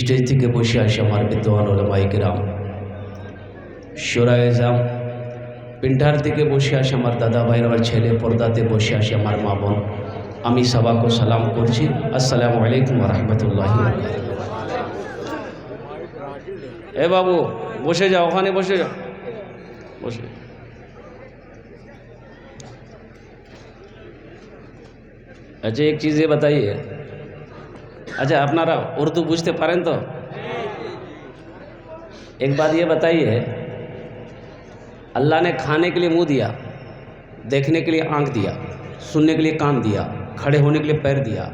Stage থেকে বসে আসে আমার বিদ্বান উলামায়ে কেরাম, শুরায়ে জাম, পিন্ডার থেকে বসে আসে আমার দাদা ভাই, আমার ছেলে, পর্দাতে বসে আসে আমার মা বোন, আমি সবাইকে সালাম করছি। আসসালামু আলাইকুম ওয়া রাহমাতুল্লাহি ওয়া বারাকাতুহু। এ বাবু বসে যাও, ওখানে বসে যাও, বসে। अच्छा एक चीज़ ये बताइए, अच्छा अपनारा उर्दू बुझते पारें तो एक बात ये बताइए, अल्लाह ने खाने के लिए मुंह दिया, देखने के लिए आंख दिया, सुनने के लिए कान दिया, खड़े होने के लिए पैर दिया,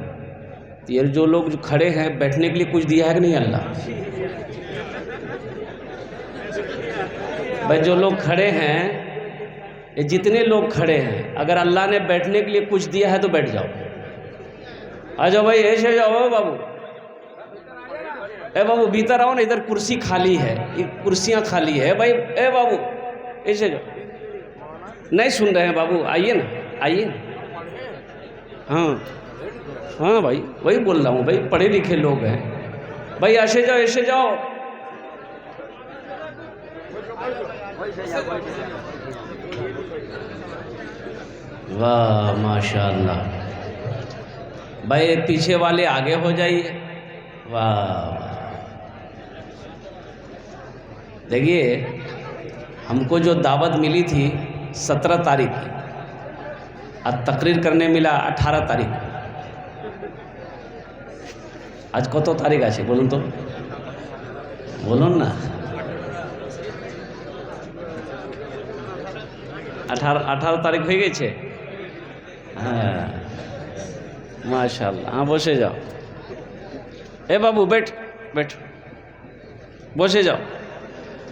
तो ये जो लोग जो खड़े हैं बैठने के लिए कुछ दिया है कि नहीं अल्लाह? भाई जो लोग खड़े हैं, ये जितने लोग खड़े हैं, अगर अल्लाह ने बैठने के लिए कुछ दिया है तो बैठ जाओ। आ जाओ भाई, ऐसे जाओ बाबू, ए बाबू भीतर आओ ना, इधर कुर्सी खाली है, ये कुर्सियाँ खाली है भाई। ए बाबू ऐसे जाओ, नहीं सुन रहे हैं बाबू, आइए ना, आइए। हाँ हाँ भाई वही बोल रहा हूँ भाई, पढ़े लिखे लोग हैं भाई, ऐसे जाओ, ऐसे जाओ। वाह माशाअल्लाह भाई, पीछे वाले आगे हो जाइए। वाह देखिए, हमको जो दावत मिली थी 17 तारीख की, आज तकरीर करने मिला 18 तारीख। आज कत तारीख आछे बोलून तो, बोलून ना, 18 तारीख हो गए। हाँ माशाल्लाह, हाँ बसे जाओ। ए बाबू बैठ बैठ, बसे जाओ।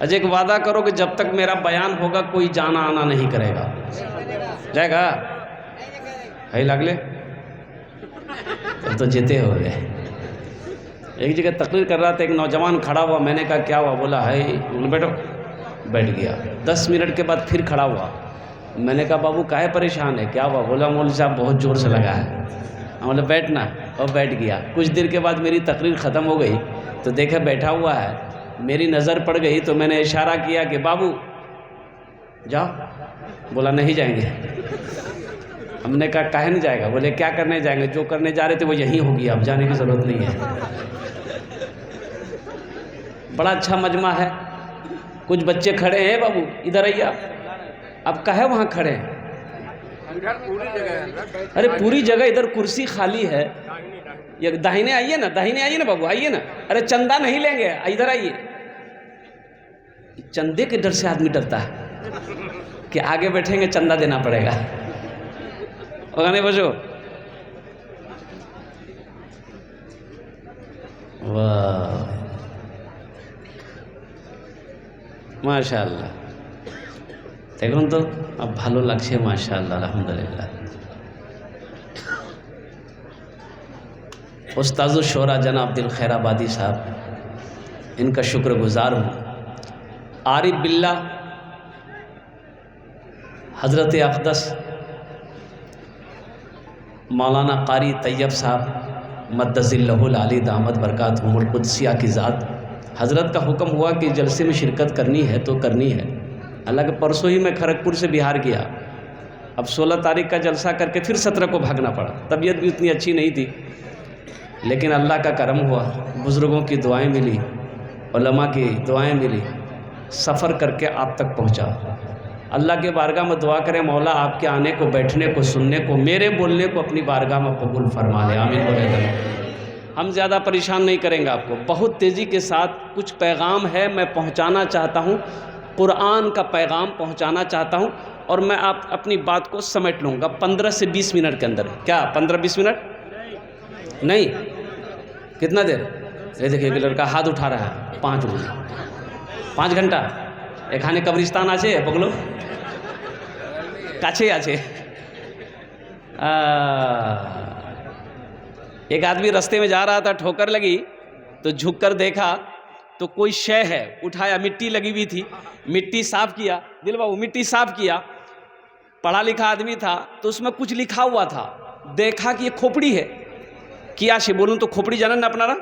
अच्छा एक वादा करो कि जब तक मेरा बयान होगा कोई जाना आना नहीं करेगा, जाएगा? है लागले तो जीते हो गए। एक जगह तकरीर कर रहा था, एक नौजवान खड़ा हुआ, मैंने कहा क्या हुआ? बोला है बैठो, बैठ गया। 10 मिनट के बाद फिर खड़ा हुआ, मैंने कहा बाबू काहे परेशान है, क्या हुआ? बोला मौलवी साहब बहुत ज़ोर से लगा है। बोला बैठना, और बैठ गया। कुछ देर के बाद मेरी तकरीर ख़त्म हो गई तो देखा बैठा हुआ है, मेरी नज़र पड़ गई तो मैंने इशारा किया कि बाबू जाओ। बोला नहीं जाएंगे। हमने कहा काहे नहीं जाएगा? बोले क्या करने जाएंगे, जो करने जा रहे थे वो यहीं होगी, अब जाने की ज़रूरत नहीं है। बड़ा अच्छा मजमा है, कुछ बच्चे खड़े हैं। बाबू इधर आइए आप काहे वहाँ खड़े हैं? अरे पूरी जगह इधर कुर्सी खाली है, ये दाहिने आइए ना, दाहिने आइए ना बाबू, आइए ना। अरे चंदा नहीं लेंगे, इधर आइए। चंदे के डर से आदमी डरता है कि आगे बैठेंगे चंदा देना पड़ेगा। ओखाने बसो। वाह माशाअल्लाह। দেখুন তো ভালো লাগছে মাশাআল্লাহ আলহামদুলিল্লাহ। उस्ताज़ुल शोरा जनाब दिल खैराबादी साहब, इनका शुक्रगुजार हूँ। आरिफ बिल्ला हज़रत अक़दस मौलाना कारी तैयब साहब मद्दज़िल्लहुल आली दामद बरकातहुमुल क़ुद्सिया की ज़ात, हज़रत का हुक्म हुआ कि जलसे में शिरकत करनी है तो करनी है। हालांकि परसों ही मैं खड़गपुर से बिहार गया, अब 16 तारीख का जलसा करके फिर 17 को भागना पड़ा। तबीयत भी उतनी अच्छी नहीं थी, लेकिन अल्लाह का करम हुआ, बुज़ुर्गों की दुआएं मिली, उलमा की दुआएं मिली, सफ़र करके आप तक पहुंचा। अल्लाह के बारगाह में दुआ करें मौला आपके आने को, बैठने को, सुनने को, मेरे बोलने को अपनी बारगाह में कबूल फरमा ले, आमीन बोले। हम ज़्यादा परेशान नहीं करेंगे आपको, बहुत तेज़ी के साथ कुछ पैगाम है मैं पहुँचाना चाहता हूँ, कुरान का पैगाम पहुँचाना चाहता हूँ, और मैं आप अपनी बात को समेट लूँगा 15 से 20 मिनट के अंदर। क्या 15-20 मिनट नहीं, कितना देर? ये देखिए लड़का हाथ उठा रहा है, 5 मिनट, 5 घंटा एखाने कब्रिस्तान आछे पगलो काछे आछे। एक आदमी रास्ते में जा रहा था, ठोकर लगी तो झुक कर देखा तो कोई शय है, उठाया, मिट्टी लगी हुई थी, मिट्टी साफ किया, दिल बाबू मिट्टी साफ किया, पढ़ा लिखा आदमी था तो उसमें कुछ लिखा हुआ था, देखा कि ये खोपड़ी है। किया से बोलूँ तो खोपड़ी जानन ना अपनारा,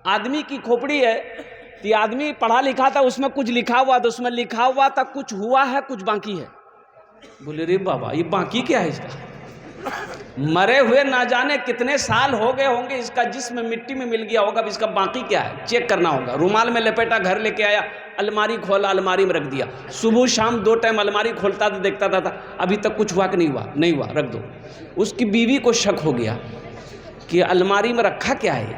आदमी की खोपड़ी है। तो आदमी पढ़ा लिखा था, उसमें कुछ लिखा हुआ था, उसमें लिखा हुआ था कुछ हुआ है कुछ बाकी है। बोले रे बाबा ये बाकी क्या है इसका? मरे हुए ना जाने कितने साल हो गए होंगे, इसका जिस्म मिट्टी में मिल गया होगा, अब इसका बाकी क्या है चेक करना होगा। रुमाल में लपेटा, घर लेके आया, अलमारी खोला, अलमारी में रख दिया। सुबह शाम 2 टाइम अलमारी खोलता था, देखता था अभी तक कुछ हुआ कि नहीं हुआ, नहीं हुआ, रख दो। उसकी बीवी को शक हो गया कि अलमारी में रखा क्या है।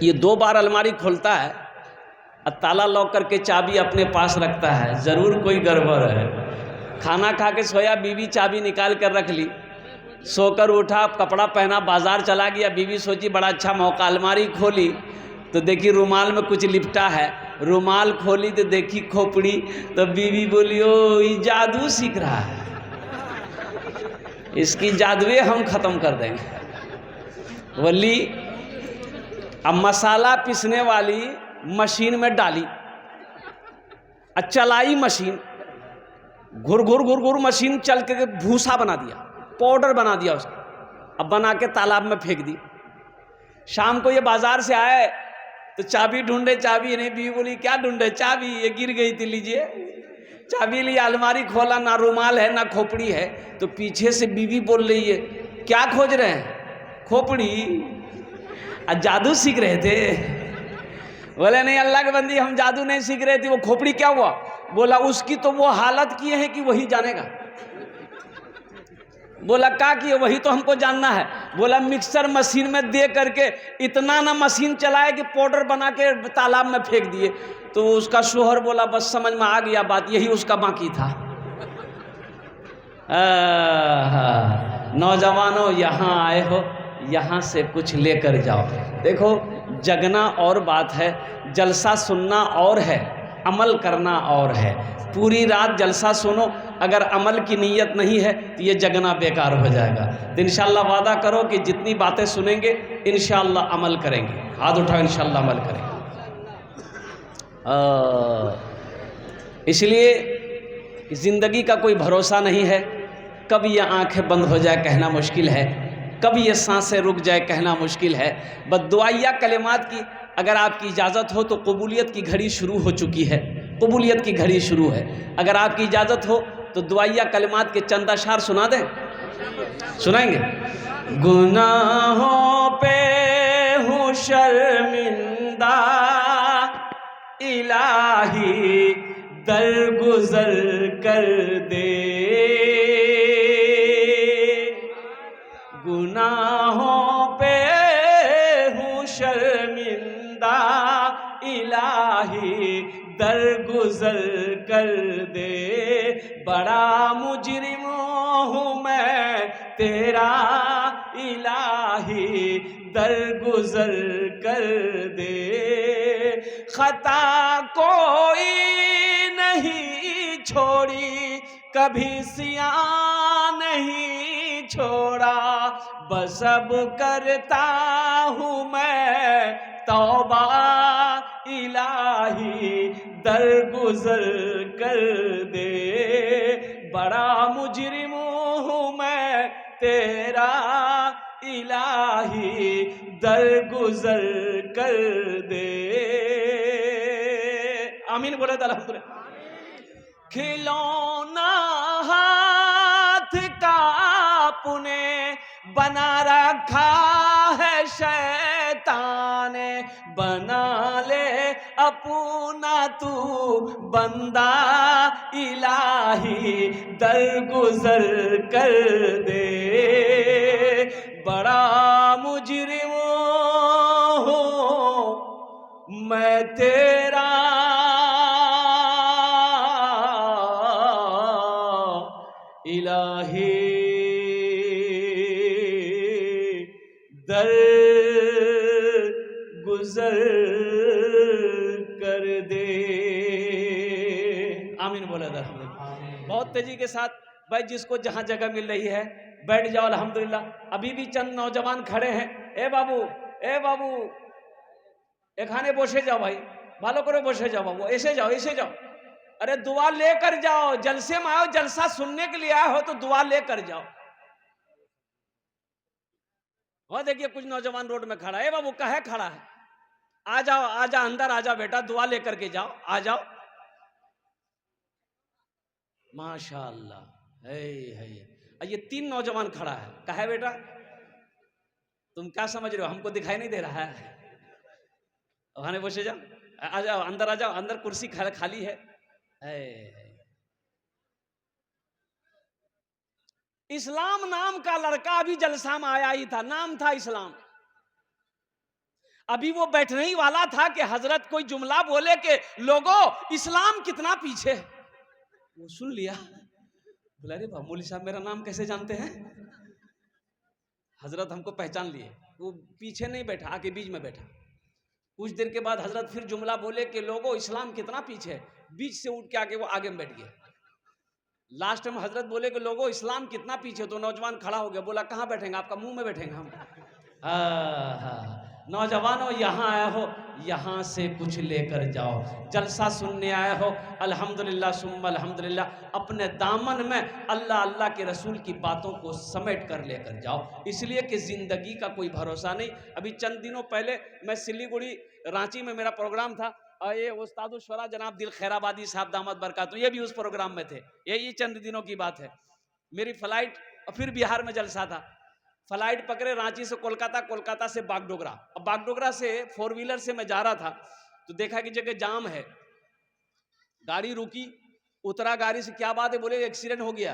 ये 2 बार अलमारी खोलता है, ताला लॉक करके चाबी अपने पास रखता है, ज़रूर कोई गड़बड़ है। खाना खा के सोया, बीवी चाबी निकाल कर रख ली, सोकर उठा, कपड़ा पहना, बाजार चला गया। बीवी सोची बड़ा अच्छा मौका, अलमारी खोली तो देखी रुमाल में कुछ लिपटा है, रुमाल खोली तो देखी खोपड़ी, तो बीवी बोली ओ ये जादू सीख रहा है, इसकी जादुए हम ख़त्म कर देंगे। बोली अब मसाला पीसने वाली मशीन में डाली, चलाई मशीन, घुर घुर घुर घुर मशीन चल के भूसा बना दिया, पाउडर बना दिया उसका, अब बना के तालाब में फेंक दी। शाम को ये बाजार से आए तो चाबी ढूंढे, चाबी नहीं। बीवी बोली क्या ढूंढे? चाबी, ये गिर गई थी, लीजिए। चाबी लिया, अलमारी खोला, ना रुमाल है ना खोपड़ी है। तो पीछे से बीवी बोल रही है क्या खोज रहे हैं? खोपड़ी। जादू सीख रहे थे? बोले नहीं अल्लाह के बंदी, हम जादू नहीं सीख रहे थे। वो खोपड़ी क्या हुआ? बोला उसकी तो वो हालत किए हैं कि वही जानेगा। बोला क्या किए? वही तो हमको जानना है। बोला मिक्सर मशीन में दे करके इतना ना मशीन चलाए कि पाउडर बना के तालाब में फेंक दिए। तो उसका शोहर बोला बस समझ में आ गया बात, यही उसका बाकी था। नौजवानों यहाँ आए हो, यहाँ से कुछ लेकर जाओ। देखो जगना और बात है, जलसा सुनना और है, अमल करना और है। पूरी रात जलसा सुनो, अगर अमल की नीयत नहीं है तो ये जगना बेकार हो जाएगा। तो इंशाअल्लाह वादा करो कि जितनी बातें सुनेंगे इंशाअल्लाह अमल करेंगे। हाथ उठाओ, इंशाअल्लाह अमल करेंगे। इसलिए ज़िंदगी का कोई भरोसा नहीं है, कब ये आंखें बंद हो जाए कहना मुश्किल है, कब ये सांसें रुक जाए कहना मुश्किल है। बद्दुआइया कलिमात की अगर आपकी इजाज़त हो तो कबूलियत की घड़ी शुरू हो चुकी है, कबूलियत की घड़ी शुरू है। अगर आपकी इजाज़त हो तो दुआइया कलिमात के चंद अशार सुना दें, सुनाएंगे। गुनाहों पे हूँ शर्मिंदा इलाही दरगुजर कर दे, गुनाहों पे हूँ शर्मिंदा इलाही दरगुजर कर दे, बड़ा मुजरिम हूँ मैं तेरा इलाही दरगुजर कर दे। खता कोई नहीं छोड़ी, कभी सिया नहीं छोड़ा, बस अब करता हूँ मैं तौबा इलाही, दरगुजर कर दे, बड़ा मुजरिम हूँ मैं तेरा इलाही, दरगुजर कर दे। आमीन बोले तो अल्हम्दुलिल्लाह। खिलौना हाथ का अपने बना रखा है शैतान, बना ले अपना तू बंदा इलाही, दरगुजर कर दे, बड़ा मुजरिम हूँ मैं तेरा इलाही, दर गुजर कर दे। आमीन बोला था। बहुत तेजी के साथ भाई, जिसको जहां जगह मिल रही है बैठ जाओ अल्हम्दुलिल्लाह। अभी भी चंद नौजवान खड़े हैं। ए बाबू, ए बाबू, ए खाने बोसे जाओ भाई, भालो करो, बोसे जाओ बाबू, ऐसे जाओ, ऐसे जाओ। अरे दुआ लेकर जाओ, जलसे में आओ, जलसा सुनने के लिए आए हो तो दुआ लेकर जाओ। और देखिए कुछ नौजवान रोड में खड़ा है। बाबू कहे खड़ा है, आ जाओ, आ जा, अंदर आ जाओ बेटा, दुआ लेकर के जाओ, आ जाओ। माशाअल्लाह है। ये 3 नौजवान खड़ा है। कहे बेटा तुम क्या समझ रहे हो, हमको दिखाई नहीं दे रहा है? खाने बोसे जाओ, आ जाओ, अंदर आ जाओ, अंदर कुर्सी खाली है। इस्लाम नाम का लड़का अभी जलसा में आया ही था, नाम था इस्लाम। अभी वो बैठने ही वाला था कि हजरत कोई जुमला बोले कि लोगों इस्लाम कितना पीछे। वो सुन लिया, बोला रे मौलवी साहब मेरा नाम कैसे जानते हैं? हजरत हमको पहचान लिए। वो पीछे नहीं बैठा, आके बीच में बैठा। कुछ देर के बाद हजरत फिर जुमला बोले कि लोगों इस्लाम कितना पीछे है। बीच से उठ के आके वो आगे में बैठ गया। लास्ट में हजरत बोले कि लोगों इस्लाम कितना पीछे, तो नौजवान खड़ा हो गया, बोला कहाँ बैठेंगे? आपका मुंह में बैठेंगे हम। नौजवानों यहाँ आए हो, यहाँ से कुछ लेकर जाओ। जलसा सुनने आए हो, अल्हम्दुलिल्लाह सुम्मा अल्हम्दुलिल्लाह, अपने दामन में अल्लाह अल्लाह के रसूल की बातों को समेट कर लेकर जाओ। इसलिए कि ज़िंदगी का कोई भरोसा नहीं। अभी चंद दिनों पहले मैं सिलीगुड़ी रांची में मेरा प्रोग्राम था, और ये उस्तादुल शुरा जनाब दिल खैराबादी साहब दामद बरकातहू, ये भी उस प्रोग्राम में थे। यही चंद दिनों की बात है। मेरी फ्लाइट, और फिर बिहार में जलसा था। फ्लाइट पकड़े रांची से कोलकाता, कोलकाता से बागडोगरा। अब बागडोगरा से 4 व्हीलर से मैं जा रहा था, तो देखा कि जगह जाम है। गाड़ी रुकी, उतरा गाड़ी से, क्या बात है? बोले एक्सीडेंट हो गया।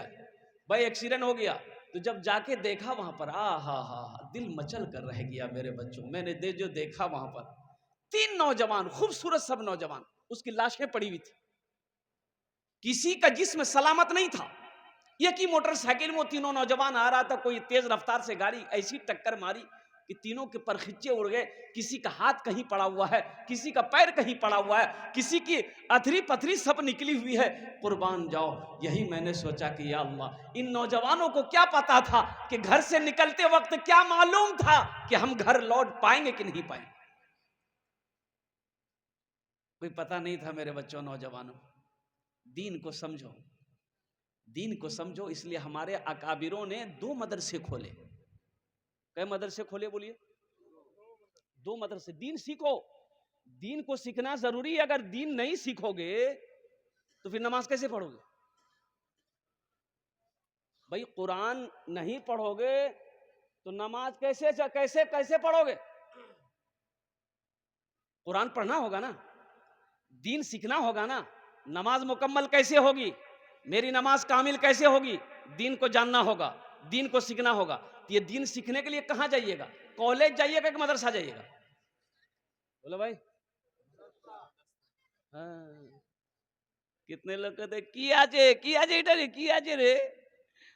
भाई एक्सीडेंट हो गया। तो जब जाके देखा वहां पर, हा, दिल मचल कर रह गया मेरे बच्चों। मैंने जो देखा वहां पर, 3 नौजवान, खूबसूरत सब नौजवान, उसकी लाशें पड़ी हुई थी। किसी का जिस्म सलामत नहीं था। एक ही मोटरसाइकिल में 3 नौजवान आ रहा था। कोई तेज रफ्तार से गाड़ी ऐसी टक्कर मारी कि तीनों के परखिच्चे उड़ गए। किसी का हाथ कहीं पड़ा हुआ है, किसी का पैर कहीं पड़ा हुआ है, किसी की अथरी पथरी सब निकली हुई है। कुर्बान जाओ। यही मैंने सोचा कि या अल्लाह, इन नौजवानों को क्या पता था कि घर से निकलते वक्त क्या मालूम था कि हम घर लौट पाएंगे कि नहीं पाएंगे? कोई पता नहीं था मेरे बच्चों, नौजवानों। दीन को समझो, दीन को समझो। इसलिए हमारे अकाबिरों ने 2 मदरसे खोले। कई मदरसे खोले बोलिए? 2 मदरसे। दीन सीखो, दीन को सीखना जरूरी है। अगर दीन नहीं सीखोगे तो फिर नमाज कैसे पढ़ोगे? भाई कुरान नहीं पढ़ोगे तो नमाज कैसे कैसे कैसे पढ़ोगे? कुरान पढ़ना होगा ना, दीन सीखना होगा ना। नमाज मुकम्मल कैसे होगी? मेरी नमाज कामिल कैसे होगी? दीन को जानना होगा, दीन को सीखना होगा। तो ये दीन सीखने के लिए कहां जाइएगा? कॉलेज जाइएगा कि मदरसा जाइएगा? बोलो भाई। हाँ। कितने लोग कहते किया जे इधर किया जे रे,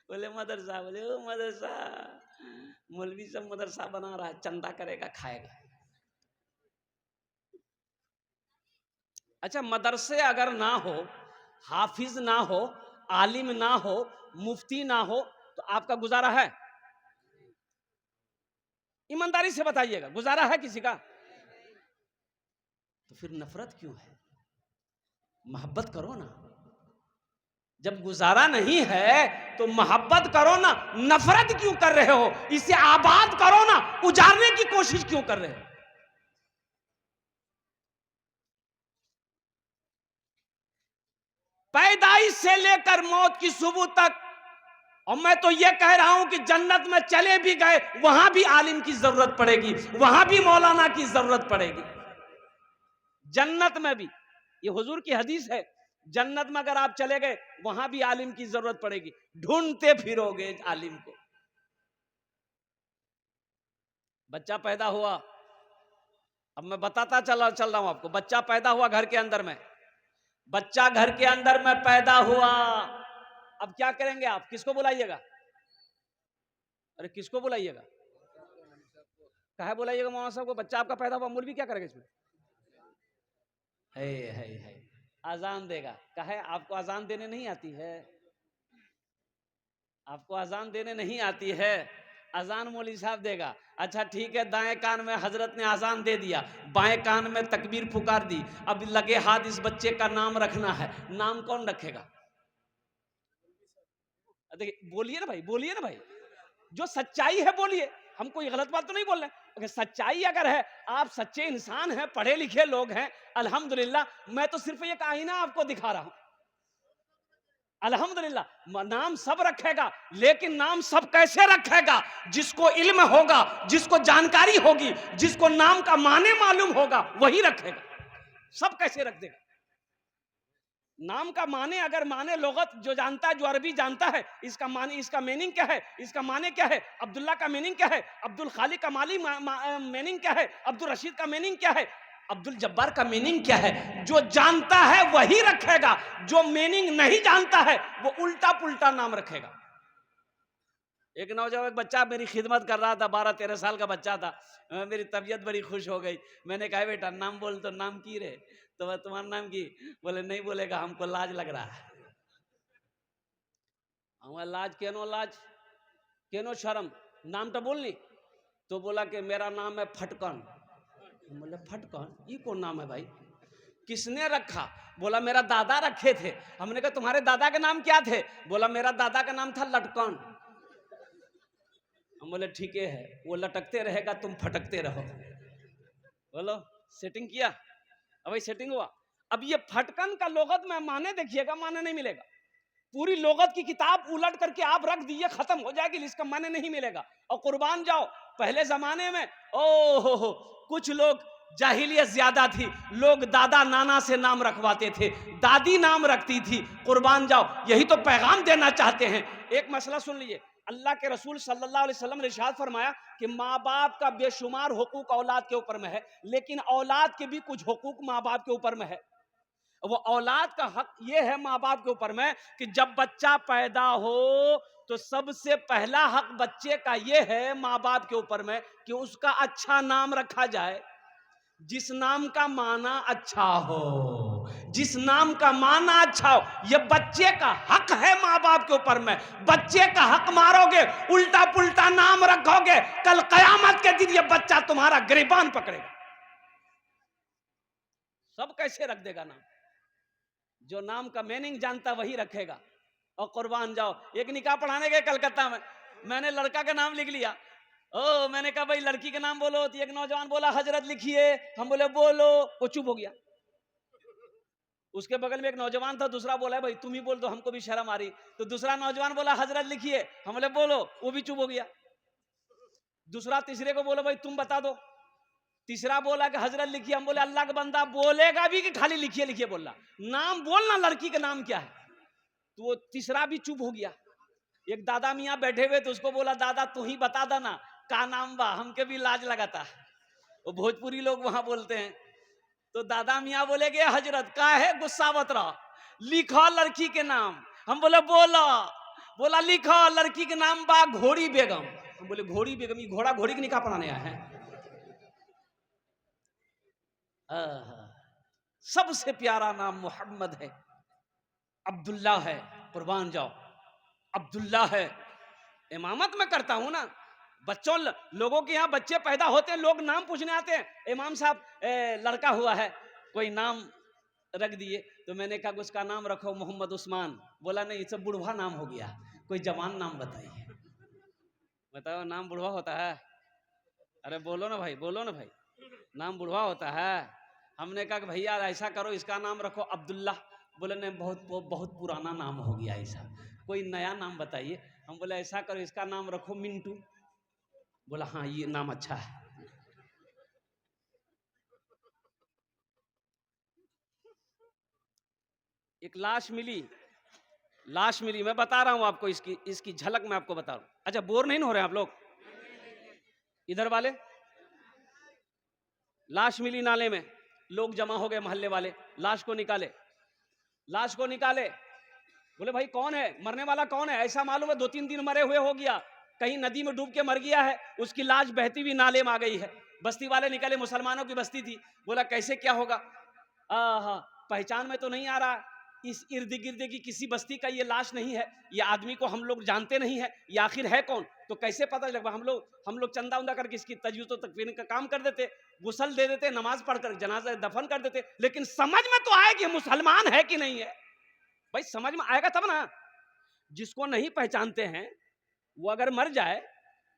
बोले मदरसा। बोले ओ मदरसा, मौलवी सब मदरसा बना रहा है, चंदा करेगा, खाएगा। अच्छा, मदरसे अगर ना हो हाफिज ना हो, आलिम ना हो, मुफ्ती ना हो, तो आपका गुजारा है? ईमानदारी से बताइएगा, गुजारा है किसी का? तो फिर नफरत क्यों है? मोहब्बत करो ना। जब गुजारा नहीं है तो मोहब्बत करो ना। नफरत क्यों कर रहे हो? इसे आबाद करो ना। उजाड़ने की कोशिश क्यों कर रहे हो? पैदाइश से लेकर मौत की सुबह तक, और मैं तो यह कह रहा हूं कि जन्नत में चले भी गए वहां भी आलिम की जरूरत पड़ेगी, वहां भी मौलाना की जरूरत पड़ेगी। जन्नत में भी, ये हुजूर की हदीस है, जन्नत में अगर आप चले गए वहां भी आलिम की जरूरत पड़ेगी। ढूंढते फिरोगे आलिम को। बच्चा पैदा हुआ, अब मैं बताता चल रहा हूं आपको। बच्चा पैदा हुआ घर के अंदर में, बच्चा घर के अंदर में पैदा हुआ। अब क्या करेंगे आप? किसको बुलाइएगा? अरे किसको बुलाइएगा? कहा बुलाइएगा मौलाना साहब को? बच्चा आपका पैदा हुआ, मौलवी क्या करेगा इसमें? है अजान देगा। कहे आपको अजान देने नहीं आती है? आपको अजान देने नहीं आती है? अजान मौलवी साहब देगा। अच्छा ठीक है, दाएं कान में हजरत ने अजान दे दिया, बाएं कान में तकबीर पुकार दी। अब लगे हाथ इस बच्चे का नाम रखना है। नाम कौन रखेगा? देखिए, बोलिए ना भाई, बोलिए ना भाई, जो सच्चाई है बोलिए। हम कोई गलत बात तो नहीं बोल रहे। अगर सच्चाई अगर है, आप सच्चे इंसान हैं, पढ़े लिखे लोग हैं, अल्हम्दुलिल्लाह। मैं तो सिर्फ एक आईना आपको दिखा रहा हूं। अल्हम्दुलिल्लाह, नाम सब रखेगा, लेकिन नाम सब कैसे रखेगा? जिसको इल्म होगा, जिसको जानकारी होगी, जिसको नाम का माने मालूम होगा, वही रखेगा। सब कैसे रख देगा? नाम का माने, अगर माने लोगत जो जानता है, जो अरबी जानता है, इसका माने, इसका मीनिंग क्या है, इसका माने क्या है, अब्दुल्ला का मीनिंग क्या है, अब्दुल खालिक का माली मीनिंग क्या है, अब्दुल रशीद का मीनिंग क्या है, अब्दुल जब्बार का मीनिंग क्या है, जो जानता है वही रखेगा। जो मीनिंग नहीं जानता है वो उल्टा पुल्टा नाम रखेगा। एक नौजवान, एक बच्चा मेरी खिदमत कर रहा था, 12-13 साल का बच्चा था। मेरी तबीयत बड़ी खुश हो गई। मैंने कहा बेटा नाम बोल। तो नाम की रे? तो वह तुम्हारा नाम की? बोले नहीं बोलेगा, हमको लाज लग रहा है। लाज केनो? लाज केनो? शर्म? नाम तो बोलनी। तो बोला कि मेरा नाम है फटकन। बोले फटकन ये कौन नाम है भाई? किसने रखा? बोला मेरा दादा रखे थे। हमने कहा तुम्हारे दादा के नाम क्या थे? बोला मेरा दादा का नाम था लटकन। हम बोले ठीक है, वो लटकते रहेगा, तुम फटकते रहो। बोलो सेटिंग किया? अब भाई सेटिंग हुआ। अब ये फटकन का लोगत में माने देखिएगा, माने नहीं मिलेगा। पूरी लोगत की किताब उलट करके आप रख दीजिए, खत्म हो जाएगी, इसका माने नहीं मिलेगा। और कुर्बान जाओ, पहले जमाने में हो कुछ लोग, जाहिलियत ज्यादा थी, लोग दादा नाना से नाम रखवाते थे, दादी नाम रखती थी। कुर्बान जाओ, यही तो पैगाम देना चाहते हैं। एक मसला सुन लीजिए, अल्लाह के रसूल सल्लल्लाहु अलैहि वसल्लम ने इरशाद फरमाया कि माँ बाप का बेशुमार हुकूक औलाद के ऊपर में है, लेकिन औलाद के भी कुछ हुकूक माँ बाप के ऊपर में है। वो औलाद का हक ये है माँ बाप के ऊपर में कि जब बच्चा पैदा हो तो सबसे पहला हक बच्चे का ये है माँ बाप के ऊपर में कि उसका अच्छा नाम रखा जाए, जिस नाम का माना अच्छा हो, जिस नाम का माना अच्छा हो। ये बच्चे का हक है माँ बाप के ऊपर में। बच्चे का हक मारोगे, उल्टा पुल्टा नाम रखोगे, कल कयामत के दिन ये बच्चा तुम्हारा गिरबान पकड़ेगा। सब कैसे रख देगा नाम? जो नाम का मीनिंग जानता वही रखेगा। और कुर्बान जाओ, एक निकाह पढ़ाने गए कलकत्ता में, मैंने लड़का का नाम लिख लिया। मैंने कहा भाई लड़की का नाम बोलो। तो एक नौजवान बोला हजरत लिखिए। हम बोले बोलो, वो चुप हो गया। उसके बगल में एक नौजवान था, दूसरा बोला भाई तुम ही बोल दो, हमको भी शर्म आ रही। तो दूसरा नौजवान बोला हजरत लिखिए। हम बोले बोलो, वो भी चुप हो गया। दूसरा तीसरे को बोला भाई तुम बता दो। तीसरा बोला कि हजरत लिखिए। हम बोले अल्लाह का बंदा बोलेगा भी कि खाली लिखिए लिखिए बोलना? नाम बोलना, लड़की का नाम क्या है? तो वो तीसरा भी चुप हो गया। एक दादा मियाँ बैठे हुए, तो उसको बोला दादा तू ही बता देना का नाम बा, हमके भी लाज लगाता। वो भोजपुरी लोग वहां बोलते हैं। तो दादा मियाँ बोले कि हजरत का है गुस्सा मत रहा, लिखो लड़की के नाम। हम बोले बोला। बोला लिखो लड़की के नाम बा घोड़ी बेगम। हम बोले घोड़ी बेगम? ये घोड़ा घोड़ी के निकाह पढ़ाने आए हैं? सबसे प्यारा नाम मोहम्मद है। अब्दुल्ला है, कुर्बान जाओ, अब्दुल्ला है। इमामत में करता हूं ना, बच्चों लोगों के यहाँ बच्चे पैदा होते हैं, लोग नाम पूछने आते हैं, इमाम साहब लड़का हुआ है, कोई नाम रख दिए, तो मैंने कहा उसका नाम रखो मोहम्मद उस्मान। बोला नहीं, सब बुढ़वा नाम हो गया, कोई जवान नाम बताइए। बताओ नाम बुढ़वा होता है? अरे बोलो ना भाई, बोलो ना भाई, नाम बुढ़वा होता है? हमने कहा कि भैया ऐसा करो, इसका नाम रखो अब्दुल्ला। बोले नहीं, बहुत पुराना नाम हो गया, ऐसा कोई नया नाम बताइए। हम बोले ऐसा करो, इसका नाम रखो मिंटू। बोला हाँ ये नाम अच्छा है। एक लाश मिली, लाश मिली, मैं बता रहा हूं आपको, इसकी झलक मैं आपको बता रहा हूं। अच्छा बोर नहीं हो रहे आप लोग इधर वाले? लाश मिली नाले में, लोग जमा हो गए मोहल्ले वाले, लाश को निकाले, लाश को निकाले। बोले भाई कौन है, मरने वाला कौन है? ऐसा मालूम है 2-3 दिन मरे हुए हो गया, कहीं नदी में डूब के मर गया है, उसकी लाश बहती हुई नाले में आ गई है। बस्ती वाले निकले, मुसलमानों की बस्ती थी। बोला कैसे क्या होगा? पहचान में तो नहीं आ रहा, इस इर्द गिर्द की किसी बस्ती का ये लाश नहीं है, ये आदमी को हम लोग जानते नहीं है, ये आखिर है कौन? तो कैसे पता लगा? हम लोग चंदा उंदा करके इसकी तजवीज़ तकफीन का काम कर देते, गुसल दे देते, नमाज पढ़कर जनाजा दफन कर देते, लेकिन समझ में तो आए कि मुसलमान है कि नहीं है। भाई समझ में आएगा तब ना। जिसको नहीं पहचानते हैं वो अगर मर जाए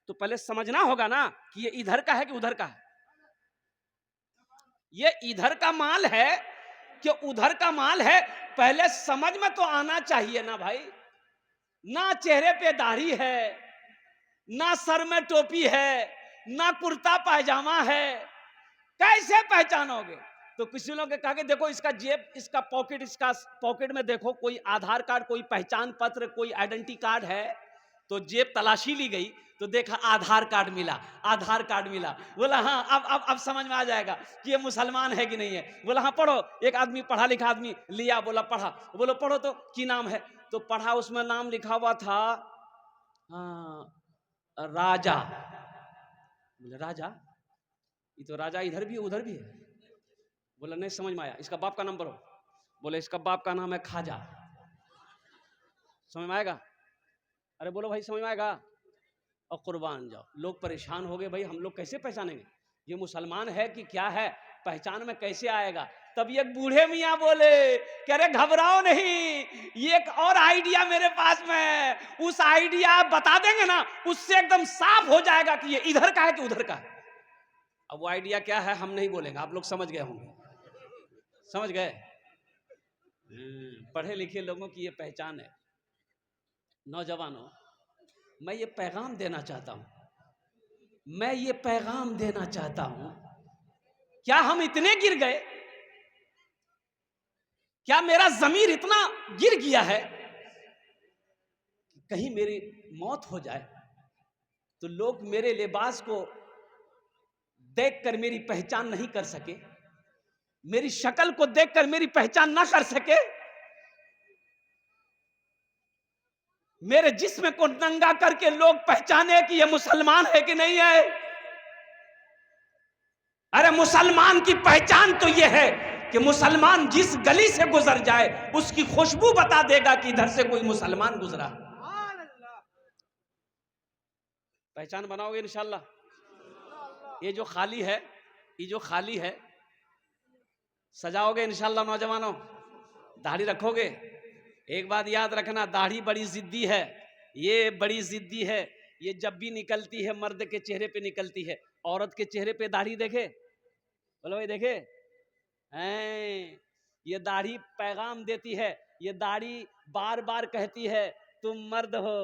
तो पहले समझना होगा ना कि ये इधर का है कि उधर का है, ये इधर का माल है कि उधर का माल है, पहले समझ में तो आना चाहिए ना भाई। ना चेहरे पे दाढ़ी है, ना सर में टोपी है, ना कुर्ता पायजामा है, कैसे पहचानोगे? तो किसी लोग कहा कि देखो इसका जेब, इसका पॉकेट में देखो कोई आधार कार्ड, कोई पहचान पत्र, कोई आइडेंटिटी कार्ड है। तो जेब तलाशी ली गई तो देखा आधार कार्ड मिला, आधार कार्ड मिला। बोला हाँ अब समझ में आ जाएगा कि ये मुसलमान है कि नहीं है। बोला हाँ पढ़ो। एक आदमी पढ़ा लिखा आदमी लिया, बोला पढ़ा। बोलो पढ़ो तो की नाम है? तो पढ़ा, उसमें नाम लिखा हुआ था राजा। बोले राजा, ये तो राजा इधर भी है उधर भी है। बोला नहीं समझ में आया, इसका बाप का नाम बोलो। बोले इसका बाप का नाम है खाजा। समझ में आएगा? अरे बोलो भाई समझ में आएगा? और कुर्बान जाओ, लोग परेशान हो गए, भाई हम लोग कैसे पहचानेंगे ये मुसलमान है कि क्या है, पहचान में कैसे आएगा? तब ये बूढ़े मियाँ बोले कह रहे घबराओ नहीं, ये एक और आइडिया मेरे पास में है, उस आइडिया आप बता देंगे ना, उससे एकदम साफ हो जाएगा कि ये इधर का है कि उधर का है। अब वो आइडिया क्या है हम नहीं बोलेंगे, आप लोग समझ गए होंगे। समझ गए? पढ़े लिखे लोगों की ये पहचान है। नौजवानों, मैं ये पैगाम देना चाहता हूं, मैं ये पैगाम देना चाहता हूं, क्या हम इतने गिर गए? क्या मेरा ज़मीर इतना गिर गया है कि कहीं मेरी मौत हो जाए तो लोग मेरे लिबास को देखकर मेरी पहचान नहीं कर सके, मेरी शक्ल को देखकर मेरी पहचान ना कर सके, मेरे जिस्म को नंगा करके लोग पहचाने कि ये मुसलमान है कि नहीं है? अरे मुसलमान की पहचान तो ये है कि मुसलमान जिस गली से गुजर जाए उसकी खुशबू बता देगा कि इधर से कोई मुसलमान गुजरा। पहचान बनाओगे इंशाल्लाह। ये जो खाली है, ये जो खाली है सजाओगे इंशाल्लाह। नौजवानों, दाढ़ी रखोगे। एक बात याद रखना, दाढ़ी बड़ी जिद्दी है, ये बड़ी जिद्दी है। ये जब भी निकलती है मर्द के चेहरे पे निकलती है, औरत के चेहरे पे दाढ़ी देखे? बोलो भाई देखे? ये दाढ़ी पैगाम देती है, ये दाढ़ी बार बार कहती है तुम मर्द हो,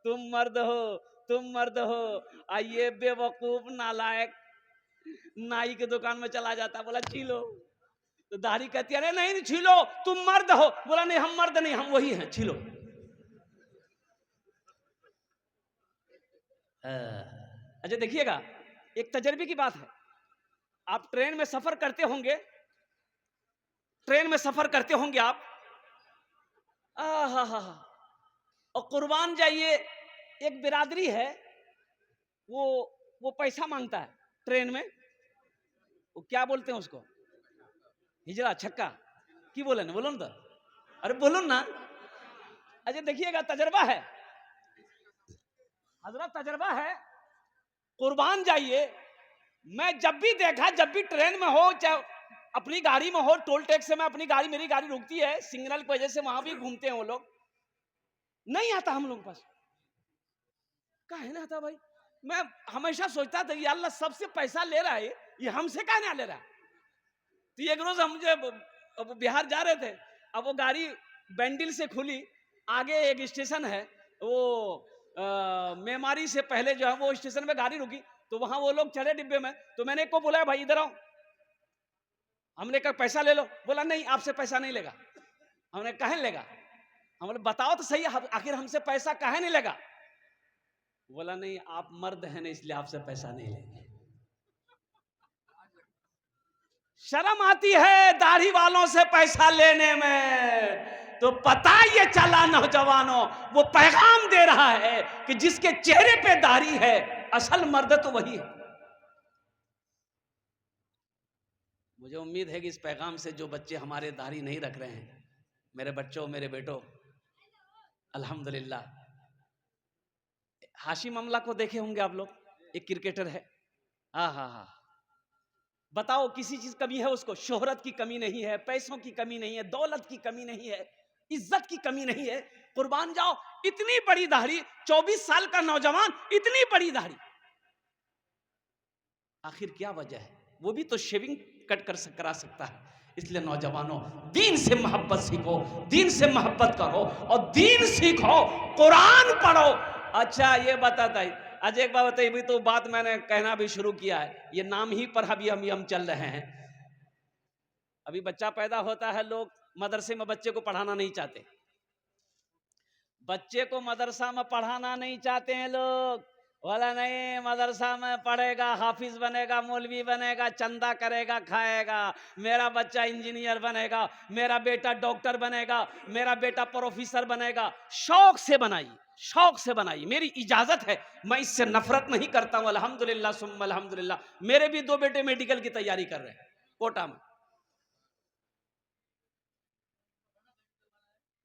तुम मर्द हो, तुम मर्द हो। ये बेवकूफ नालायक नाई की दुकान में चला जाता, बोला छीलो, तो दाढ़ी कहती है अरे नहीं छीलो, तुम मर्द हो। बोला नहीं हम मर्द नहीं, हम वही हैं, छीलो। अच्छा देखिएगा, एक तजर्बे की बात है। आप ट्रेन में सफर करते होंगे, ट्रेन में सफर करते होंगे आप, और कुर्बान जाइए, एक बिरादरी है, वो पैसा मांगता है ट्रेन में, वो क्या बोलते हैं उसको? हिजड़ा छक्का की बोले ना, बोलो ना तो, अरे बोलो ना, अजय देखिएगा, तजर्बा है हजरत, तजर्बा है। कुर्बान जाइए, मैं जब भी देखा, जब भी ट्रेन में हो चाहे अपनी गाड़ी में हो, टोल टैक्स से मैं अपनी गाड़ी, मेरी गाड़ी रुकती है सिग्नल की वजह से, वहां भी घूमते हैं वो लोग, नहीं आता हम लोग पास। काहे ना आता भाई? मैं हमेशा सोचता था, ये अल्लाह सबसे पैसा ले रहा है, ये हमसे काहे ना ले रहा है? तो एक रोज हम जो बिहार जा रहे थे, अब वो गाड़ी बैंडिल से खुली, आगे एक स्टेशन है, वो मेमारी से पहले जो है वो स्टेशन में गाड़ी रुकी, तो वहां वो लोग चढ़े डिब्बे में, तो मैंने एक को बुलाया, भाई इधर आओ। हमने कहा पैसा ले लो, बोला नहीं आपसे पैसा नहीं लेगा। हमने कहे लेगा? हमने बताओ तो सही, आखिर हमसे पैसा काहे नहीं लेगा? बोला नहीं आप मर्द हैं ना, इसलिए आपसे पैसा नहीं लेंगे। शर्म आती है दाढ़ी वालों से पैसा लेने में। तो पता ये चला नौजवानों, वो पैगाम दे रहा है कि जिसके चेहरे पे दाढ़ी है असल मर्द तो वही है। मुझे उम्मीद है कि इस पैगाम से जो बच्चे हमारे दाढ़ी नहीं रख रहे हैं, मेरे बच्चों, मेरे बेटों, अल्हम्दुलिल्लाह। हाशिम अमला को देखे होंगे आप लोग, एक क्रिकेटर है। हाँ, बताओ किसी चीज कमी है उसको? शोहरत की कमी नहीं है, पैसों की कमी नहीं है, दौलत की कमी नहीं है, इज्जत की कमी नहीं है। कुर्बान जाओ, इतनी बड़ी दाढ़ी, 24 साल का नौजवान, इतनी बड़ी दाढ़ी, आखिर क्या वजह है? वो भी तो शेविंग कट करा सकता है। इसलिए नौजवानों, दीन से मोहब्बत सीखो, दीन से मोहब्बत करो और दीन सीखो, कुरान पढ़ो। अच्छा ये बताता है, आज एक बात बताइए, तो बात मैंने कहना भी शुरू किया है, ये नाम ही पर अभी हम चल रहे हैं। अभी बच्चा पैदा होता है, लोग मदरसे में बच्चे को पढ़ाना नहीं चाहते, बच्चे को मदरसा में पढ़ाना नहीं चाहते हैं लोग। बोला नहीं, मदरसा में पढ़ेगा, हाफिज बनेगा, मौलवी बनेगा, चंदा करेगा, खाएगा, मेरा बच्चा इंजीनियर बनेगा, मेरा बेटा डॉक्टर बनेगा, मेरा बेटा प्रोफेसर बनेगा। शौक से बनाइए, शौक से बनाइए, मेरी इजाजत है, मैं इससे नफरत नहीं करता हूं। अल्हम्दुलिल्लाह सुम्मा अल्हम्दुलिल्लाह, मेरे भी 2 बेटे मेडिकल की तैयारी कर रहे हैं कोटा में।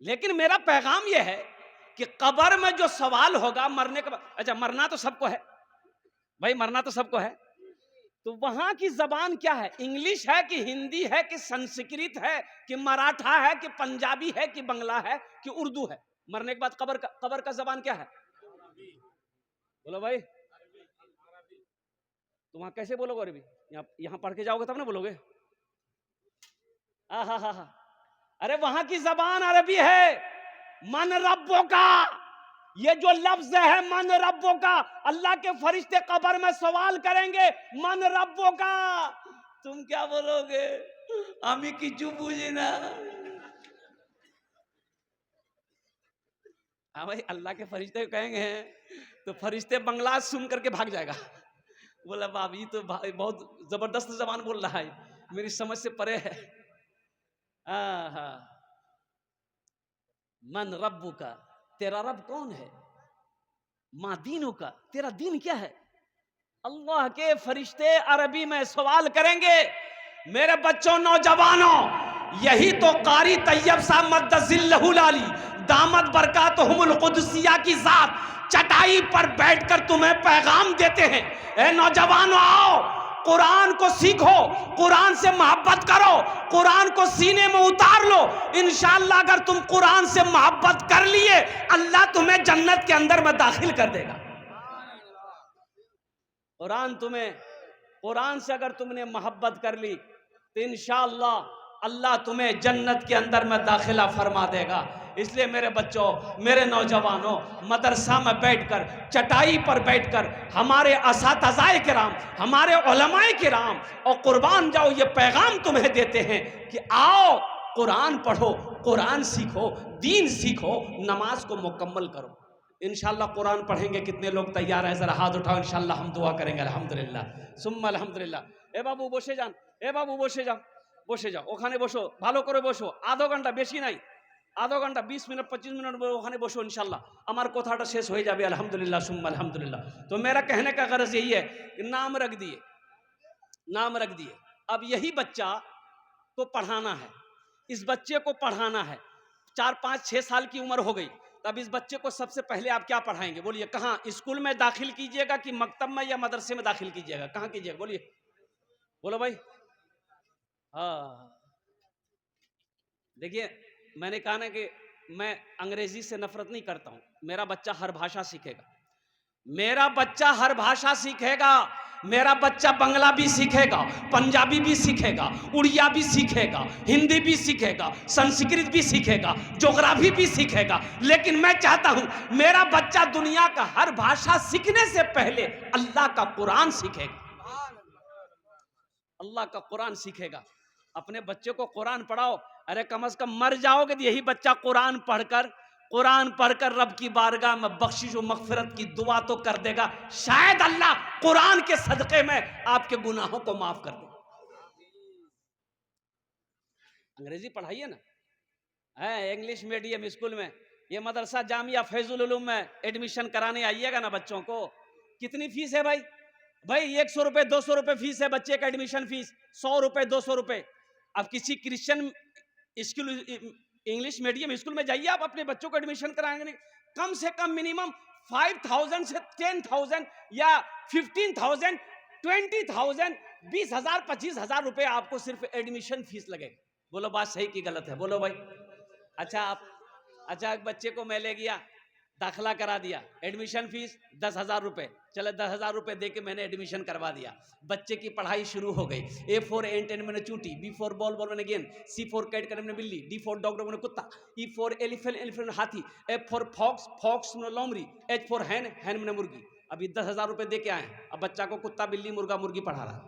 लेकिन मेरा पैगाम यह है कि कब्र में जो सवाल होगा मरने के बाद, अच्छा मरना तो सबको है भाई, मरना तो सबको है, तो वहां की जबान क्या है? इंग्लिश है कि हिंदी है कि संस्कृत है कि मराठा है कि पंजाबी है कि बंगला है कि उर्दू है? मरने के बाद कब्र का जबान क्या है? बोलो भाई, तो वहां कैसे बोलोगे अरबी? यहाँ पढ़ के जाओगे तब ना बोलोगे। हा, अरे वहां की जबान अरबी है। मन रब्बों का, ये जो लफ्ज है मन रब्बों का, अल्लाह के फरिश्ते कब्र में सवाल करेंगे मन रब्बों का, तुम क्या बोलोगे? आमी की चुप बुझी ना। हाँ भाई, अल्लाह के फरिश्ते कहेंगे तो फरिश्ते बंगला सुन करके भाग जाएगा। बोला बाब ये तो बहुत जबरदस्त जबान बोल रहा है, मेरी समझ से परे है। हाँ, मन रब्बू का, तेरा रब कौन है? माँ दीनों का, तेरा दीन क्या है? अल्लाह के फरिश्ते अरबी में सवाल करेंगे। मेरे बच्चों, नौजवानों, यही तो कारी तैयब साहब मद्दजिल्लहुल आली दामत बरकातुहुमुल कुदसिया की जात चटाई पर बैठकर तुम्हें पैगाम देते हैं। ए नौजवानों, आओ कुरान को सीखो, कुरान से मोहब्बत करो, कुरान को सीने में उतार लो। इंशाअल्लाह अगर तुम कुरान से मोहब्बत कर लिए, अल्लाह तुम्हें जन्नत के अंदर में दाखिल कर देगा। कुरान से अगर तुमने मोहब्बत कर ली तो इंशाअल्लाह अल्लाह तुम्हें जन्नत के अंदर में दाखिला फरमा देगा। इसलिए मेरे बच्चों, मेरे नौजवानों, मदरसा में बैठकर, चटाई पर बैठकर हमारे असातिज़ाए किराम, हमारे उलमाए किराम और कुर्बान जाओ ये पैगाम तुम्हें देते हैं कि आओ कुरान पढ़ो, कुरान सीखो, दीन सीखो, नमाज को मुकम्मल करो। इंशाअल्लाह कुरान पढ़ेंगे। कितने लोग तैयार हैं? जरा हाथ उठाओ, इंशाअल्लाह हम दुआ करेंगे। अल्हम्दुलिल्लाह सुम्मा अल्हम्दुलिल्लाह। ए बाबू बসे जान, ए बाबू बসे जाओ, বসে যাও, ওখানে বসো, ভালো করে বসো, আধা ঘন্টা, বেশি নাই, আধা ঘন্টা 20 মিনিট 25 मिनट ওখানে বসো, इंशाअल्लाह আমার কথাটা শেষ হয়ে যাবে। अल्हम्दुलिल्लाह सुम्मा अल्हम्दुलिल्लाह। तो मेरा कहने का गरज यही है कि नाम रख दिए, नाम रख दिए। अब यही बच्चा को पढ़ाना है, इस बच्चे को पढ़ाना है, 4 5 6 साल की उम्र हो गई, तब इस बच्चे को सबसे पहले आप क्या पढ़ाएंगे? बोलिए, कहाँ स्कूल में दाखिल कीजिएगा कि मकतब में या मदरसे में दाखिल कीजिएगा? कहाँ कीजिएगा? बोलिए, बोलो भाई। हाँ, देखिए, मैंने कहा ना कि मैं अंग्रेजी से नफरत नहीं करता हूं। मेरा बच्चा हर भाषा सीखेगा, मेरा बच्चा हर भाषा सीखेगा। मेरा बच्चा बंगला भी सीखेगा, पंजाबी भी सीखेगा, उड़िया भी सीखेगा, हिंदी भी सीखेगा, संस्कृत भी सीखेगा, ज्योग्राफी भी सीखेगा। लेकिन मैं चाहता हूं मेरा बच्चा दुनिया का हर भाषा सीखने से पहले अल्लाह का कुरान सीखेगा। अल्लाह का कुरान सीखेगा। अपने बच्चे को कुरान पढ़ाओ। अरे कम से कम मर जाओगे तो यही बच्चा कुरान पढ़कर रब की बारगाह में बख्शिश और मगफिरत की दुआ तो कर देगा। शायद अल्लाह कुरान के सदक़े में आपके गुनाहों को माफ कर दे। अंग्रेजी पढ़ाइए ना, है इंग्लिश मीडियम स्कूल में, ये मदरसा जामिया फैजुल उलूम में एडमिशन कराने आइएगा ना बच्चों को। कितनी फीस है भाई? भाई 100 रुपए 200 रुपए फीस है बच्चे का एडमिशन फीस, 100 रुपए 200 रुपए। अब किसी Christian school English medium school में जाइए, आप अपने बच्चों को एडमिशन कराएंगे, कम से कम मिनिमम 5,000 से 10,000 या 15,000 20,000 20,000 25,000 रुपए आपको सिर्फ एडमिशन फीस लगेगा। बोलो बात सही की गलत है? बोलो भाई। अच्छा, एक बच्चे को मैं ले गया, दाखिला करा दिया, एडमिशन फीस 10,000 रुपए। चले 10,000 रुपए दे के मैंने एडमिशन करवा दिया। बच्चे की पढ़ाई शुरू हो गई। A फॉर एंटेन मैंने चूंटी, B फॉर बॉल बॉल मैंने गेंद, C फॉर कैट मैंने बिल्ली, D फॉर डॉग मैंने कुत्ता, E फॉर एलिफेंट एलिफेंट हाथी, F फॉर फॉक्स फॉक्स मैंने लोमड़ी, H फॉर हैन हैन मैंने मुर्गी। अभी 10,000 रुपए दे के आए, अब बच्चा को कुत्ता बिल्ली मुर्गा मुर्गी पढ़ा रहा।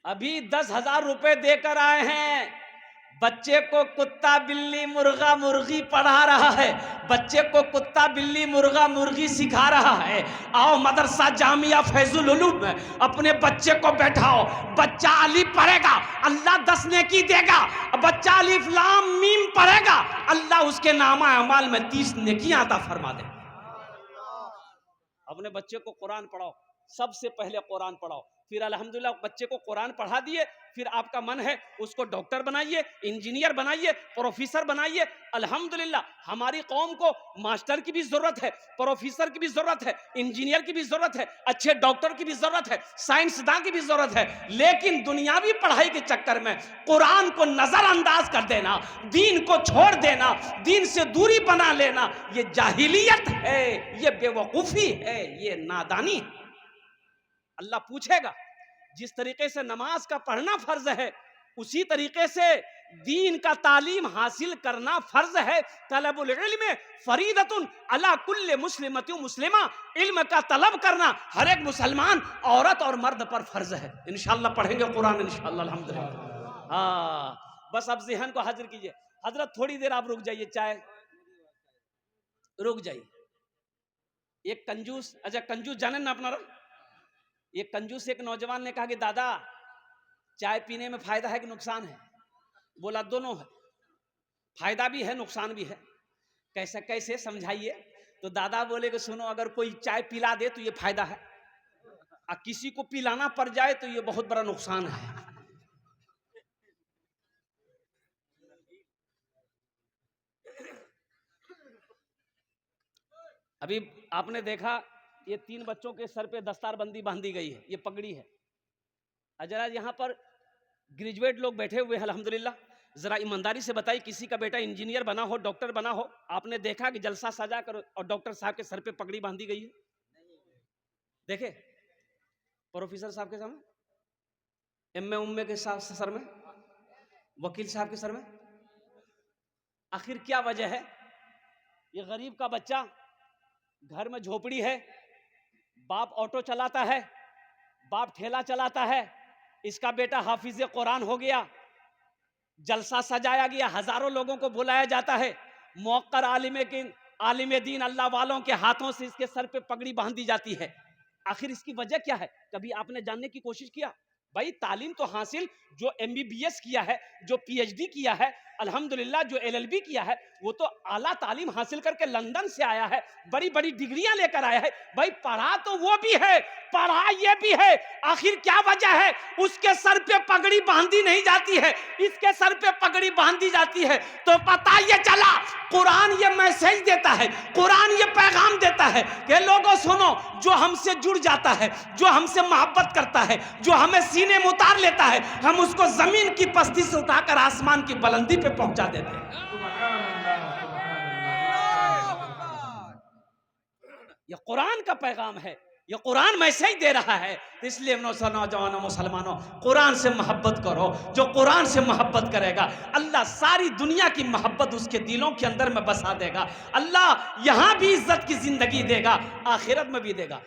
अभी 10,000 रुपए देकर आए हैं, बच्चे को कुत्ता बिल्ली मुर्गा मुर्गी पढ़ा रहा है, बच्चे को कुत्ता बिल्ली मुर्गा मुर्गी सिखा रहा है। आओ मदरसा जामिया फैजुल उलूम में अपने बच्चे को बैठाओ। बच्चा अलीफ पढ़ेगा, अल्लाह 10 नेकी देगा। बच्चा अलीफ लाम मीम पढ़ेगा, अल्लाह उसके नामा अमाल में 30 नेकियां अता फरमा दे। अपने बच्चे को कुरान पढ़ाओ, सबसे पहले कुरान पढ़ाओ, फिर अल्हम्दुलिल्लाह बच्चे को कुरान पढ़ा दिए, फिर आपका मन है उसको डॉक्टर बनाइए, इंजीनियर बनाइए, प्रोफेसर बनाइए। अल्हम्दुलिल्लाह हमारी कौम को मास्टर की भी जरूरत है, प्रोफेसर की भी जरूरत है, इंजीनियर की भी जरूरत है, अच्छे डॉक्टर की भी जरूरत है, साइंसदान की भी जरूरत है। लेकिन दुनियावी पढ़ाई के चक्कर में कुरान को नजरअंदाज कर देना, दीन को छोड़ देना, दीन से दूरी बना लेना, ये जाहिलियत है, ये बेवकूफी है, ये नादानी है। अल्लाह पूछेगा, जिस तरीके से नमाज का पढ़ना फर्ज है, उसी तरीके से दीन का तालीम हासिल करना फर्ज है। तलबुल इल्म फरीदतुन अला कुल्ले मुस्लिमतिन मुस्लिमा, इल्म का तलब करना हर एक मुसलमान औरत और मर्द पर फर्ज है। इंशाअल्लाह पढ़ेंगे कुरान इंशाअल्लाह अल्हम्दुलिल्लाह। हाँ, बस अब ज़हन को हाजिर कीजिए। हजरत थोड़ी देर आप रुक जाइए, चाय रुक जाइए। एक कंजूस, अच्छा कंजूस जाने ना अपना, एक कंजूस एक नौजवान ने कहा कि दादा चाय पीने में फायदा है कि नुकसान है? बोला दोनों है, फायदा भी है नुकसान भी है। कैसे समझाइए? तो दादा बोले कि सुनो, अगर कोई चाय पिला दे तो ये फायदा है, और किसी को पिलाना पड़ जाए तो ये बहुत बड़ा नुकसान है। अभी आपने देखा ये 3 बच्चों के सर पे दस्तारबंदी बांधी गई है, ये पगड़ी है। जरा यहाँ पर ग्रेजुएट लोग बैठे हुए हैं अल्हम्दुलिल्लाह, जरा ईमानदारी से बताइए, किसी का बेटा इंजीनियर बना हो, डॉक्टर बना हो, आपने देखा कि जलसा सजा कर और डॉक्टर साहब के सर पे पगड़ी बांधी गई है? देखे प्रोफेसर साहब के सामने, एमए उम्मे के सर में, वकील साहब के सर में। आखिर क्या वजह है? ये गरीब का बच्चा, घर में झोपड़ी है, बाप ऑटो चलाता है, बाप ठेला चलाता है, इसका बेटा हाफिज कुरान हो गया, जलसा सजाया गया, हजारों लोगों को बुलाया जाता है, मुअक्कर आलिम दीन अल्लाह वालों के हाथों से इसके सर पे पगड़ी बांध दी जाती है। आखिर इसकी वजह क्या है? कभी आपने जानने की कोशिश किया? भाई तालीम तो हासिल, जो MBBS किया है, जो PhD किया है, अल्हम्दुलिल्लाह जो LLB किया है, वो तो आला तालीम हासिल करके लंदन से आया है, बड़ी बड़ी डिग्रियां लेकर आया है। भाई पढ़ा तो वो भी है, पढ़ा ये भी है, आखिर क्या वजह है उसके सर पे पगड़ी बांधी नहीं जाती है, इसके सर पे पगड़ी बांधी जाती है? तो पता ये चला कुरान ये मैसेज देता है, कुरान ये पैगाम देता है कि लोगों सुनो, जो हमसे जुड़ जाता है, जो हमसे मोहब्बत करता है, जो हमें सीने में उतार लेता है, हम उसको जमीन की पस्ती से उठाकर आसमान की बुलंदी पे पहुंचा देते हैं। ये कुरान का पैगाम है, ये कुरान मैसेज दे रहा है। तो इसलिए नौजवानों, मुसलमानों, कुरान से मोहब्बत करो। जो कुरान से मोहब्बत करेगा, अल्लाह सारी दुनिया की मोहब्बत उसके दिलों के अंदर में बसा देगा। अल्लाह यहाँ भी इज्जत की जिंदगी देगा, आखिरत में भी देगा।